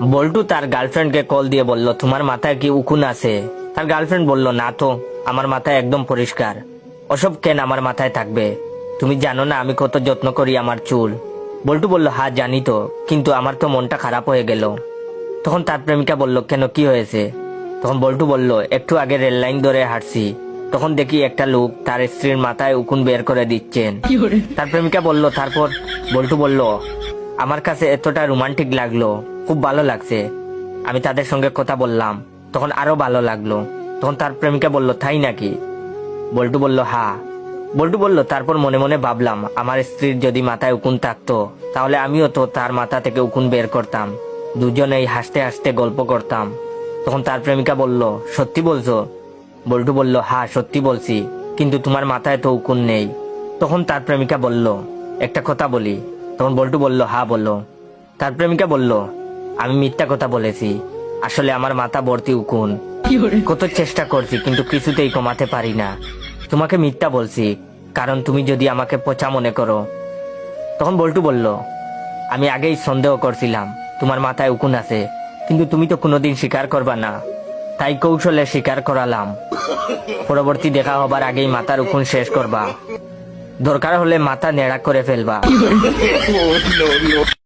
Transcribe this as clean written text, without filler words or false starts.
বল্টু তার গার্লফ্রেন্ডকে কল দিয়ে বলল, তোমার মাথায় কি উকুন আছে? তার গার্লফ্রেন্ড বলল, না তো, আমার মাথায় একদম পরিষ্কার। ওসব কেন আমার মাথায় থাকবে? তুমি জানো না আমি কত যত্ন করি আমার চুল। বল্টু বলল, হ্যাঁ জানি তো, কিন্তু আমার তো মনটা খারাপ হয়ে গেল। তখন তার প্রেমিকা বলল, কেন, কি হয়েছে? তখন বল্টু বলল, একটু আগে রেল লাইন ধরে হাঁটছি, তখন দেখি একটা লোক তার স্ত্রীর মাথায় উকুন বের করে দিচ্ছেন। তার প্রেমিকা বলল, তারপর? বল্টু বলল, আমার কাছে এতটা রোমান্টিক লাগলো, খুব ভালো লাগছে। আমি তাদের সঙ্গে কথা বললাম, তখন আরো ভালো লাগলো। তখন তার প্রেমিকা বলল, তাই নাকি? বল্টু বলল, হ্যাঁ। বল্টু বলল, তারপর মনে মনে ভাবলাম, আমার স্ত্রীর যদি মাথায় উকুন থাকতো, তাহলে আমিও তো তার মাথা থেকে উকুন বের করতাম, দুজনেই হাসতে হাসতে গল্প করতাম। তখন তার প্রেমিকা বলল, সত্যি বলছো? বল্টু বলল, হ্যাঁ সত্যি বলছি, কিন্তু তোমার মাথায় তো উকুন নেই। তখন তার প্রেমিকা বলল, একটা কথা বলি? তখন বল্টু বলল, হ্যাঁ বলো। তার প্রেমিকা বলল, আমি মিথ্যা কথা বলেছি, আসলে আমার মাথা ভর্তি উকুন। কত চেষ্টা করছি কিন্তু কিছুতেই কমাতে পারি না। তোমাকে মিথ্যা বলছি, কারণ তুমি যদি আমাকে পচা মনে করো। তখন বল্টু বলল, আমি আগেই সন্দেহ করছিলাম তোমার মাথায় উকুন আছে, কিন্তু তুমি তো কোনোদিন স্বীকার করবা না, তাই কৌশলে স্বীকার করালাম। পরবর্তী দেখা হবার আগেই মাথার উকুন শেষ করবা, দরকার হলে মাথা নেড়া করে ফেলবা।